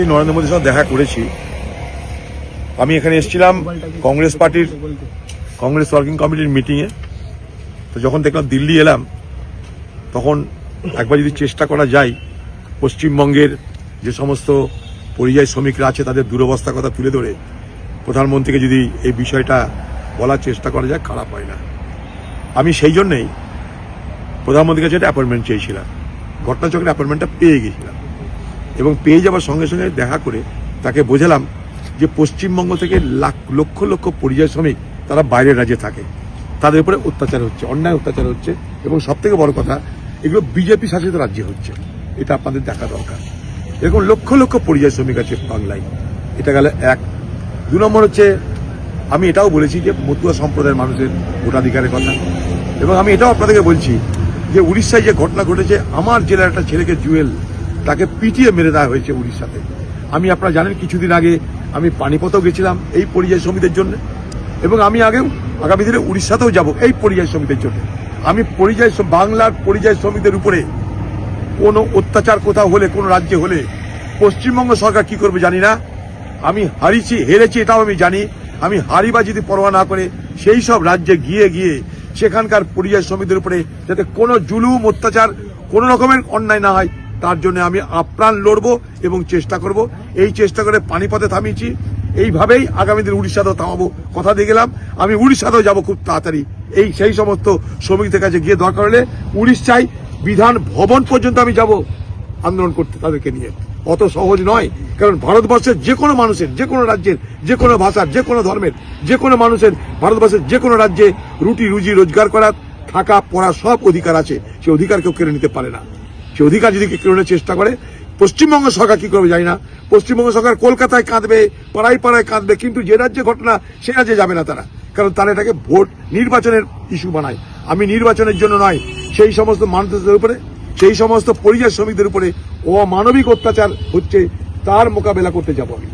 প্রধানমন্ত্রী নরেন্দ্র মোদীর সঙ্গে দেখা করেছি। আমি এখানে এসেছিলাম কংগ্রেস পার্টির কংগ্রেস ওয়ার্কিং কমিটির মিটিংয়ে। তো যখন দেখলাম দিল্লি এলাম, তখন একবার যদি চেষ্টা করা যায় পশ্চিমবঙ্গের যে সমস্ত পরিযায়ী শ্রমিকরা আছে তাদের দুরবস্থার কথা তুলে ধরে প্রধানমন্ত্রীকে যদি এই বিষয়টা বলার চেষ্টা করা যায়, খারাপ হয় না। আমি সেই জন্যেই প্রধানমন্ত্রীর কাছে একটা অ্যাপয়েন্টমেন্ট চেয়েছিলাম। ঘটনাচক্রের অ্যাপয়েন্টমেন্টটা পেয়ে গেছিলাম এবং পেয়ে যাওয়ার সঙ্গে সঙ্গে দেখা করে তাকে বোঝালাম যে পশ্চিমবঙ্গ থেকে লক্ষ লক্ষ পরিযায়ী শ্রমিক তারা বাইরের রাজ্যে থাকে, তাদের উপরে অত্যাচার হচ্ছে, অন্যায় অত্যাচার হচ্ছে এবং সবথেকে বড় কথা এগুলো বিজেপি শাসিত রাজ্যে হচ্ছে। এটা আপনাদের দেখা দরকার। এরকম লক্ষ লক্ষ পরিযায়ী শ্রমিক আছে বাংলায়। এটা গেল এক। 2 নম্বর হচ্ছে আমি এটাও বলেছি যে মতুয়া সম্প্রদায়ের মানুষের ভোটাধিকারের কথা, এবং আমি এটাও আপনাদেরকে বলছি যে উড়িষ্যায় যে ঘটনা ঘটেছে, আমার জেলার একটা ছেলেকে জুয়েল তাকে পিটিয়ে মেরে দেওয়া হয়েছে উড়িষ্যাতে। আমি আপনারা জানেন কিছুদিন আগে আমি পানিপথেও গেছিলাম এই পরিযায়ী শ্রমিকদের জন্য, এবং আমি আগেও আগামী দিনে উড়িষ্যাতেও যাব এই পরিযায়ী শ্রমিকদের জন্য। আমি বাংলার পরিযায়ী শ্রমিকদের উপরে কোনো অত্যাচার কোথাও হলে, কোনো রাজ্যে হলে পশ্চিমবঙ্গ সরকার কি করবে জানি না। আমি হেরেছি এটাও আমি জানি। আমি হারিবা যদি পরোয়া না করে সেই সব রাজ্যে গিয়ে গিয়ে সেখানকার পরিযায়ী শ্রমিকদের উপরে যাতে কোনো জুলুম অত্যাচার কোনো রকমের অন্যায় না হয় তার জন্য আমি আপ্রাণ লড়ব এবং চেষ্টা করব। এই চেষ্টা করে পানিপথে থামিয়েছি, এইভাবেই আগামী দিন উড়িষ্যাতেও থামাবো, কথা দিয়ে গেলাম। আমি উড়িষ্যাতেও যাব খুব তাড়াতাড়ি। সেই সমস্ত শ্রমিকদের কাছে গিয়ে দরকার হলে উড়িষ্যায় বিধান ভবন পর্যন্ত আমি যাব আন্দোলন করতে তাদেরকে নিয়ে। অত সহজ নয়, কারণ ভারতবর্ষের যে কোনো মানুষের, যে কোনো রাজ্যের, যে কোনো ভাষার, যে কোনো ধর্মের, যে কোনো মানুষের ভারতবর্ষের যে কোনো রাজ্যে রুটি রুজি রোজগার করার, থাকা পড়া সব অধিকার আছে। সে অধিকার কেউ কেড়ে নিতে পারে না। সে অধিকার যদি কেড়ে নেওয়ার চেষ্টা করে, পশ্চিমবঙ্গ সরকার কি করবে জানি না। পশ্চিমবঙ্গ সরকার কলকাতায় কাঁদবে, পাড়ায় পাড়ায় কাঁদবে, কিন্তু যে রাজ্যে ঘটনা সে রাজ্যে যাবে না তারা, কারণ তারা এটাকে ভোট নির্বাচনের ইস্যু বানায়। আমি নির্বাচনের জন্য নয়, সেই সমস্ত মানুষদের উপরে, সেই সমস্ত পরিযায়ী শ্রমিকদের উপরে অমানবিক অত্যাচার হচ্ছে তার মোকাবেলা করতে যাব আমি।